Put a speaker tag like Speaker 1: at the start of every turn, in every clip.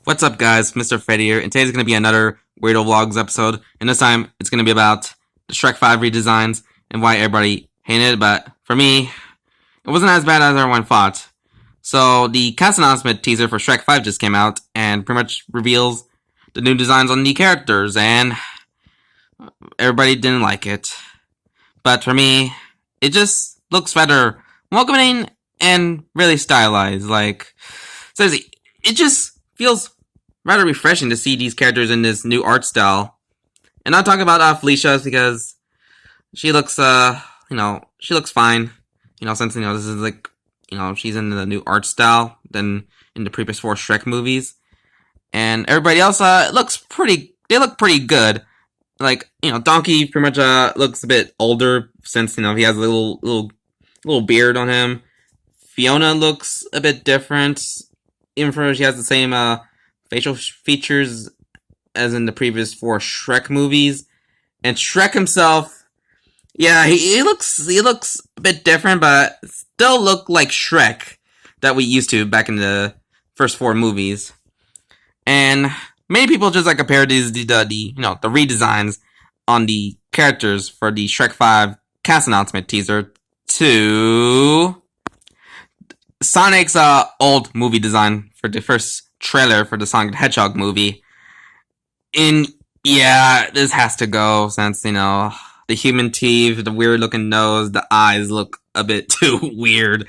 Speaker 1: What's up, guys? Mr. Freddy here, and today's going to be another Weirdo Vlogs episode, and this time it's going to be about the Shrek 5 redesigns and why everybody hated it, but for me, it wasn't as bad as everyone thought. So, the cast announcement teaser for Shrek 5 just came out, and pretty much reveals the new designs on the characters, and everybody didn't like it. But for me, it just looks rather welcoming and really stylized. Like, seriously, it just feels rather refreshing to see these characters in this new art style. And I'm talking about Felicia because she looks, she looks fine. Since, this is like, she's in the new art style than in the previous 4 Shrek movies. And everybody else, they look pretty good. Like, Donkey pretty much, looks a bit older since, he has a little beard on him. Fiona looks a bit different, even though she has the same, facial features as in the previous 4 Shrek movies. And Shrek himself, yeah, he looks a bit different, but still look like Shrek that we used to back in the first 4 movies. And many people just like compare the redesigns on the characters for the Shrek 5 cast announcement teaser to Sonic's old movie design for the first trailer for the Sonic the Hedgehog movie. And yeah, this has to go since, the human teeth, the weird looking nose, the eyes look a bit too weird.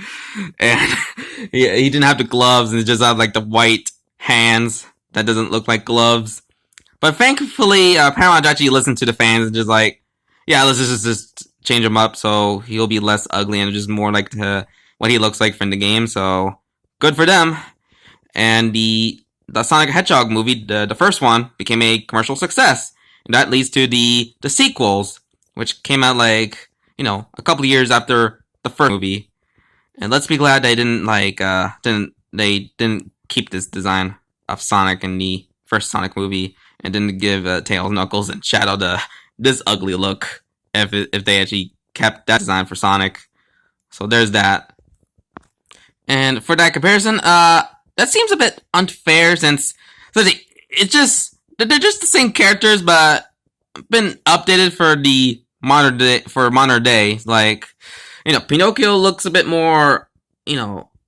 Speaker 1: And yeah, he didn't have the gloves and just had like the white hands that doesn't look like gloves. But thankfully, Paramount actually listened to the fans and just like, yeah, let's just change him up so he'll be less ugly and just more like what he looks like from the game. So good for them. And the Sonic the Hedgehog movie, the first one, became a commercial success. And that leads to the sequels, which came out like, a couple of years after the first movie. And let's be glad they didn't keep this design of Sonic in the first Sonic movie and didn't give Tails, Knuckles, and Shadow this ugly look if they actually kept that design for Sonic. So there's that. And for that comparison, that seems a bit unfair since they're just the same characters but been updated for the modern day. Like, Pinocchio looks a bit more,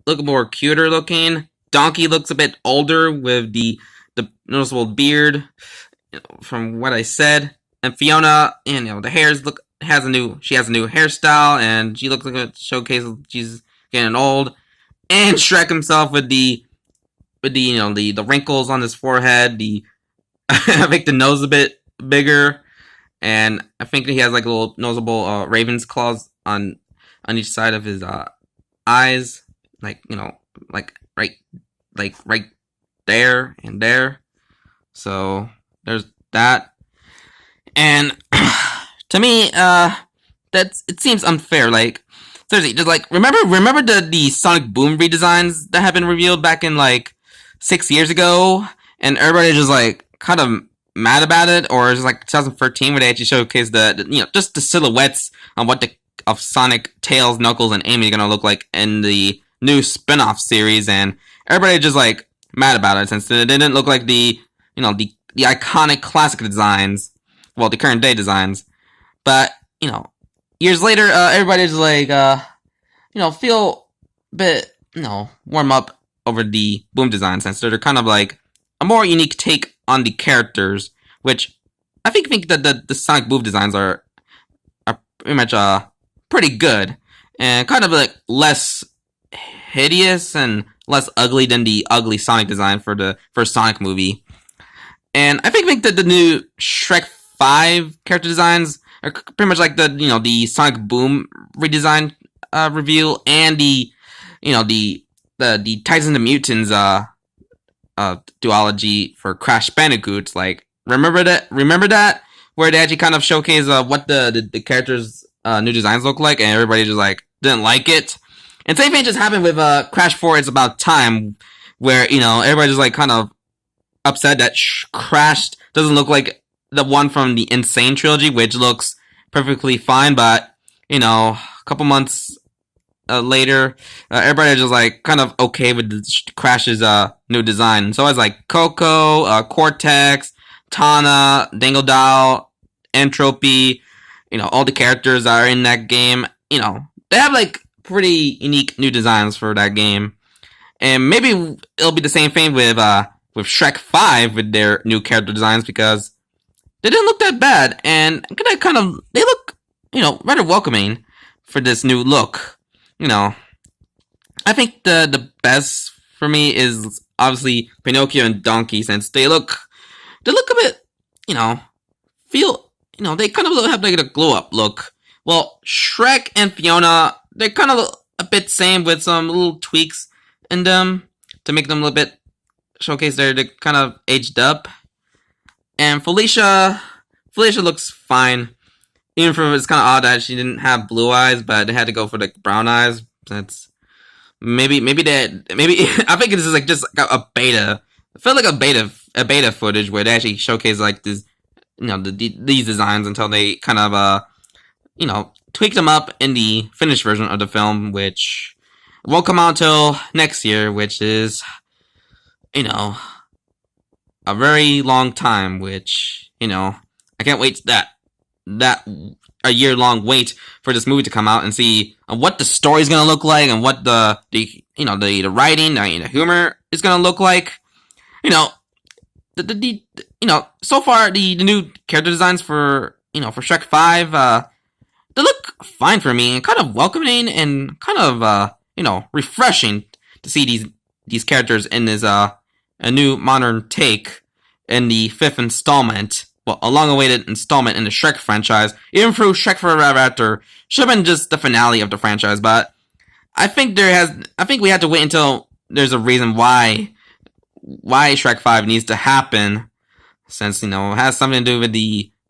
Speaker 1: more cuter looking. Donkey looks a bit older with the noticeable beard, from what I said. And Fiona, the hairs she has a new hairstyle and she looks like a showcase she's getting old. And Shrek himself with the wrinkles on his forehead, I think the nose a bit bigger, and I think he has like a little noticeable raven's claws on each side of his eyes, like right there and there. So there's that. And to me, it seems unfair. Like, seriously, just like remember the Sonic Boom redesigns that have been revealed back in like 6 years ago, and everybody just like kind of mad about it, or it's like 2013 where they actually showcased just the silhouettes on of Sonic, Tails, Knuckles, and Amy are gonna look like in the new spin-off series, and everybody just like mad about it since they didn't look like the iconic classic designs, well, the current day designs. But years later, everybody's like feel a bit warm up over the Boom design since they're kind of like a more unique take on the characters, which I think that the Sonic Boom designs are pretty much pretty good and kind of like less hideous and less ugly than the ugly Sonic design for the first Sonic movie. And I think that the new Shrek 5 character designs are pretty much like the Sonic Boom redesign reveal and the Titans and the Mutants duology for Crash Bandicoot. Like, remember that where they actually kind of showcase what the characters new designs look like, and everybody just like didn't like it. And same thing just happened with Crash 4 It's About Time, where everybody just like kind of upset that Crash doesn't look like the one from the Insane trilogy, which looks perfectly fine, but a couple months later, everybody just like kind of okay with Crash's new design. So it's like Coco, Cortex, Tana, Dingodile, Entropy. All the characters that are in that game. They have like pretty unique new designs for that game. And maybe it'll be the same thing with Shrek 5 with their new character designs, because they didn't look that bad, and they look, rather welcoming for this new look. I think the best for me is obviously Pinocchio and Donkey, since they look a bit, feel, they kind of have like a glow up look. Well, Shrek and Fiona, they kind of look a bit same with some little tweaks in them to make them a little bit showcase they're kind of aged up. And Felicia looks fine. Even if it's kind of odd that she didn't have blue eyes, but they had to go for the brown eyes. That's maybe I think this is like just like a beta. It felt like a beta footage where they actually showcase like this, these designs until they kind of tweak them up in the finished version of the film, which won't come out until next year, which is a very long time, which, I can't wait that a year-long wait for this movie to come out and see what the story's gonna look like and what the writing, the humor is gonna look like. So far the new character designs for Shrek 5, they look fine for me and kind of welcoming and kind of refreshing to see these characters in this a new modern take in the 5th installment. Well, a long-awaited installment in the Shrek franchise. Even through Shrek Forever After should have been just the finale of the franchise, but I think we have to wait until there's a reason why Shrek 5 needs to happen, since it has something to do with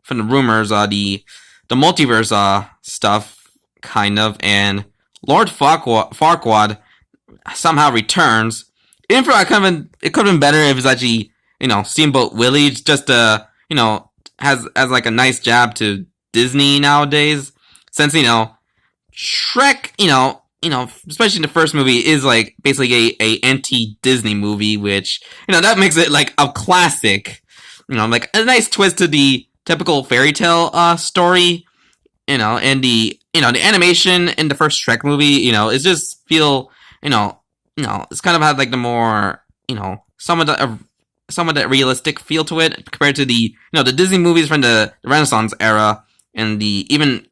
Speaker 1: from the rumors, the multiverse stuff, kind of, and Lord Farquaad somehow returns. Even for it could have been better if it's actually Steamboat Willie just has like a nice jab to Disney nowadays, since Shrek especially the first movie is like basically a anti-Disney movie, which that makes it like a classic, like a nice twist to the typical fairy tale story, and the the animation in the first Shrek movie is just feel it's kind of had like the more, some of the realistic feel to it compared to the Disney movies from the Renaissance era and the even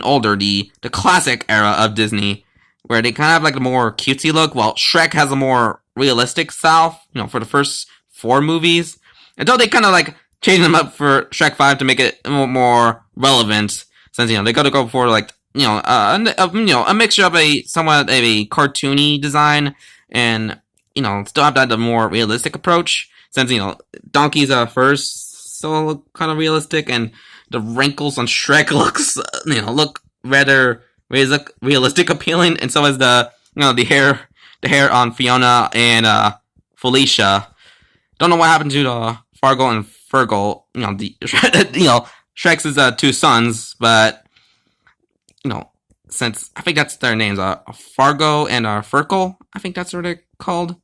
Speaker 1: older, the classic era of Disney, where they kind of have like a more cutesy look, while Shrek has a more realistic style, for the first 4 movies, until they kind of like change them up for Shrek 5 to make it more relevant, since they gotta go for like a mixture of somewhat of a cartoony design and still have the more realistic approach, since Donkey's first so look kind of realistic, and the wrinkles on Shrek look rather realistic appealing, and so is the hair on Fiona and Felicia. Don't know what happened to the Fargo and Fergal, Shrek's 2 sons, but since I think that's their names, Fargo and Fergal, I think that's what they're called.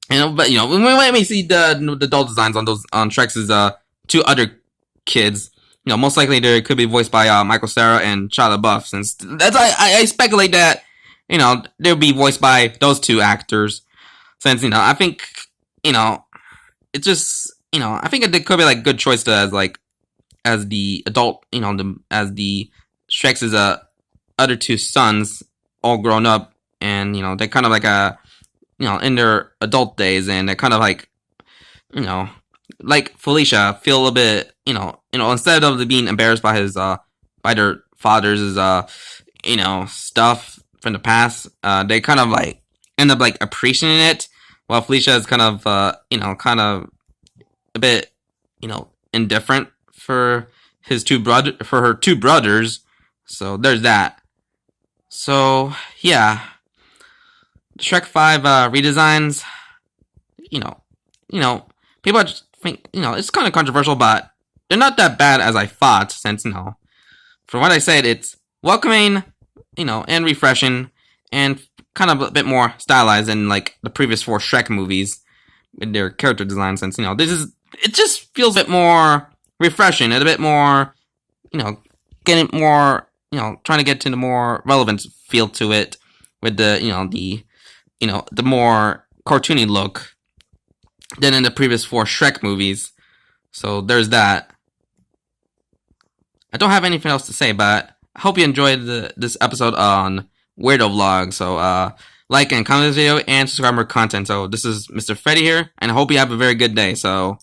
Speaker 1: But when we see the adult designs on Shrek's 2 other kids, most likely they could be voiced by Michael Cera and Shia LaBeouf, since that's I speculate that they'll be voiced by those 2 actors, since I think it's just I think it could be like good choice to as the adult, as the Shrek's other 2 sons all grown up, and they're kind of like in their adult days, and they're kind of like Felicia feel a little bit instead of being embarrassed by his by their father's stuff from the past, they kind of like end up like appreciating it, while Felicia is kind of kind of a bit indifferent for her 2 brothers. So there's that. So yeah, Shrek 5 redesigns, people just think it's kind of controversial, but they're not that bad as I thought, since from what I said, it's welcoming, and refreshing, and kind of a bit more stylized than like the previous 4 Shrek movies with their character design. Since it just feels a bit more refreshing and a bit more, getting more, trying to get to the more relevant feel to it with the more cartoony look than in the previous 4 Shrek movies. So there's that. I don't have anything else to say, but I hope you enjoyed this episode on Weirdo Vlogs. So like and comment this video and subscribe for more content. So this is Mr. Freddy here, and I hope you have a very good day. So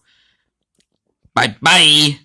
Speaker 1: bye bye.